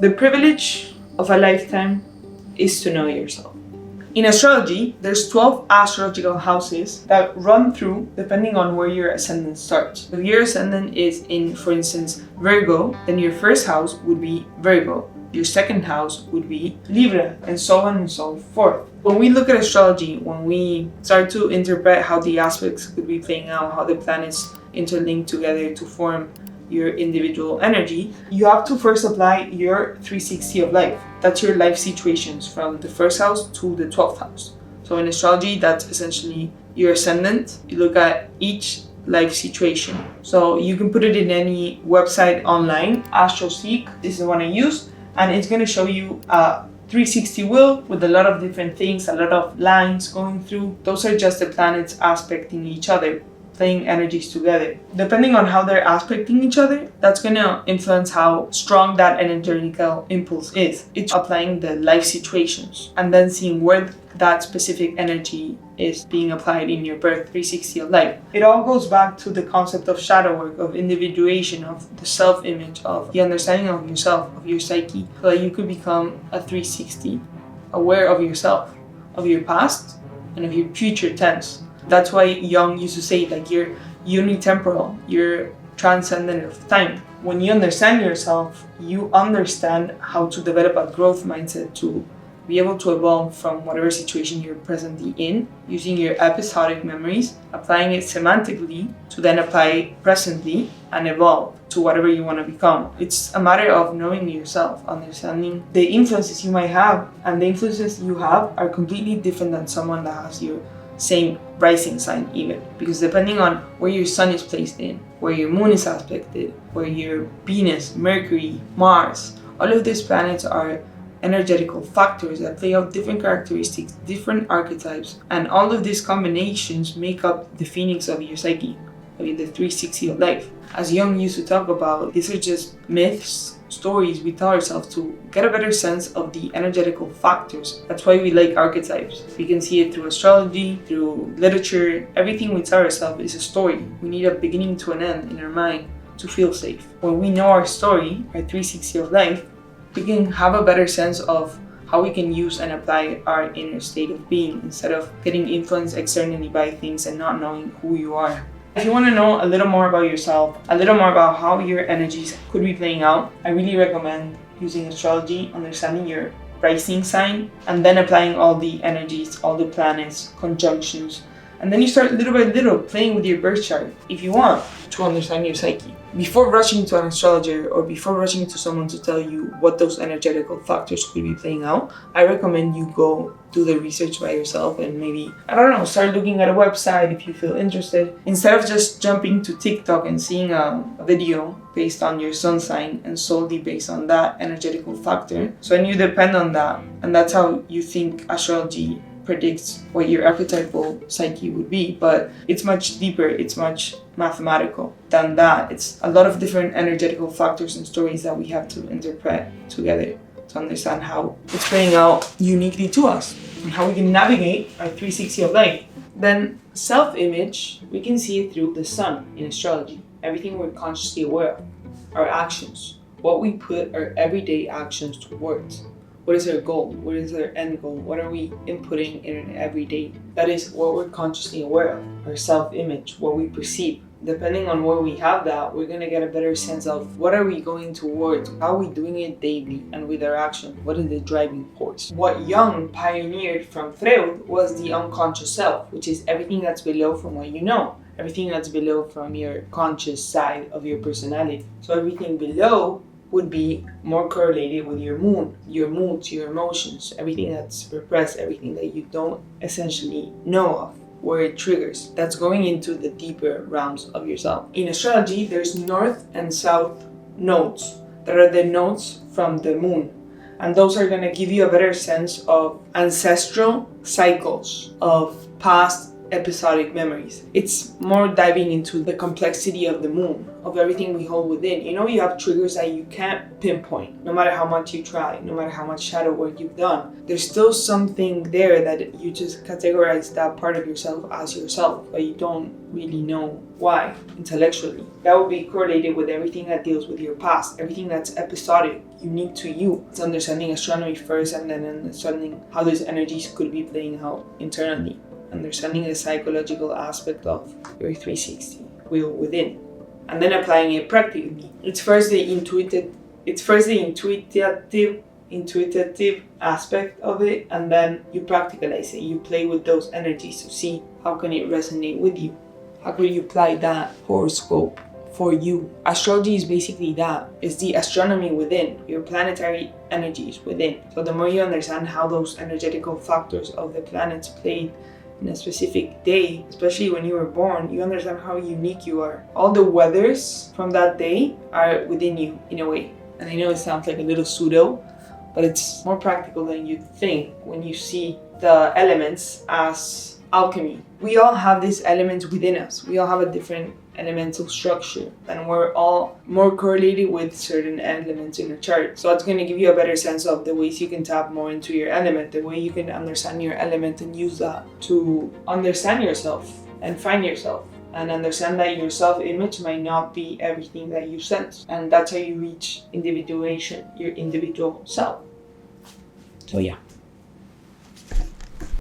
The privilege of a lifetime is to know yourself. In astrology, there's 12 astrological houses that run through depending on where your ascendant starts. If your ascendant is in, for instance, Virgo, then your first house would be Virgo. Your second house would be Libra, and so on and so forth. When we look at astrology, when we start to interpret how the aspects could be playing out, how the planets interlink together to form your individual energy, you have to first apply your 360 of life. That's your life situations from the first house to the 12th house. So in astrology, that's essentially your ascendant. You look at each life situation. So you can put it in any website online. AstroSeek is the one I use, and it's going to show you a 360 wheel with a lot of different things, a lot of lines going through. Those are just the planets aspecting each other, playing energies together. Depending on how they're aspecting each other, that's going to influence how strong that energetical impulse is. It's applying the life situations and then seeing where that specific energy is being applied in your birth 360 of life. It all goes back to the concept of shadow work, of individuation, of the self-image, of the understanding of yourself, of your psyche, so that you could become a 360, aware of yourself, of your past, and of your future tense. That's why Jung used to say, like, you're unitemporal, you're transcendent of time. When you understand yourself, you understand how to develop a growth mindset to be able to evolve from whatever situation you're presently in, using your episodic memories, applying it semantically to then apply it presently and evolve to whatever you want to become. It's a matter of knowing yourself, understanding the influences you might have, and the influences you have are completely different than someone that has your same rising sign even, because depending on where your sun is placed in, where your moon is aspected, where your Venus, Mercury, Mars, all of these planets are energetical factors that play out different characteristics, different archetypes, and all of these combinations make up the phoenix of your psyche, of the 360 of life. As Jung used to talk about, these are just myths, stories we tell ourselves to get a better sense of the energetical factors. That's why we like archetypes. We can see it through astrology, through literature. Everything we tell ourselves is a story. We need a beginning to an end in our mind to feel safe. When we know our story, our 360 of life, we can have a better sense of how we can use and apply our inner state of being instead of getting influenced externally by things and not knowing who you are. If you want to know a little more about yourself, a little more about how your energies could be playing out, I really recommend using astrology, understanding your rising sign, and then applying all the energies, all the planets, conjunctions. And then you start little by little playing with your birth chart if you want to understand your psyche. Before rushing to an astrologer or before rushing to someone to tell you what those energetical factors could be playing out, I recommend you go do the research by yourself and maybe, start looking at a website if you feel interested. Instead of just jumping to TikTok and seeing a video based on your sun sign and solely based on that energetical factor. So then you depend on that, and that's how you think astrology predicts what your archetypal psyche would be, but it's much deeper, it's much mathematical than that. It's a lot of different energetical factors and stories that we have to interpret together to understand how it's playing out uniquely to us and how we can navigate our 360 of life. Then self-image, we can see it through the sun in astrology. Everything we're consciously aware of, our actions, what we put our everyday actions towards. What is our goal? What is our end goal? What are we inputting in an everyday? That is what we're consciously aware of, our self-image, what we perceive. Depending on where we have that, we're going to get a better sense of what are we going towards, how are we doing it daily, and with our action, what is the driving force. What Jung pioneered from Freud was the unconscious self, which is everything that's below from what you know, everything that's below from your conscious side of your personality. So everything below would be more correlated with your moon, your moods, your emotions, everything that's repressed, everything that you don't essentially know of, where it triggers. That's going into the deeper realms of yourself. In astrology, there's north and south nodes that are the nodes from the moon. And those are going to give you a better sense of ancestral cycles, of past episodic memories. It's more diving into the complexity of the moon, of everything we hold within. You know, you have triggers that you can't pinpoint, no matter how much you try, no matter how much shadow work you've done. There's still something there that you just categorize that part of yourself as yourself, but you don't really know why intellectually. That would be correlated with everything that deals with your past, everything that's episodic, unique to you. It's understanding astronomy first, and then understanding how these energies could be playing out internally. Understanding the psychological aspect of your 360 wheel within, and then applying it practically. It's first the intuitive aspect of it, and then you practicalize it. You play with those energies to see how can it resonate with you. How can you apply that horoscope for you? Astrology is basically that. It's the astronomy within, your planetary energies within. So the more you understand how those energetical factors of the planets played in a specific day, especially when you were born, you understand how unique you are. All the weathers from that day are within you in a way. And I know it sounds like a little pseudo, but it's more practical than you think when you see the elements as alchemy. We all have these elements within us. We all have a different elemental structure, and we're all more correlated with certain elements in a chart. So it's going to give you a better sense of the ways you can tap more into your element, the way you can understand your element and use that to understand yourself and find yourself, and understand that your self-image might not be everything that you sense. And that's how you reach individuation, your individual self. So yeah.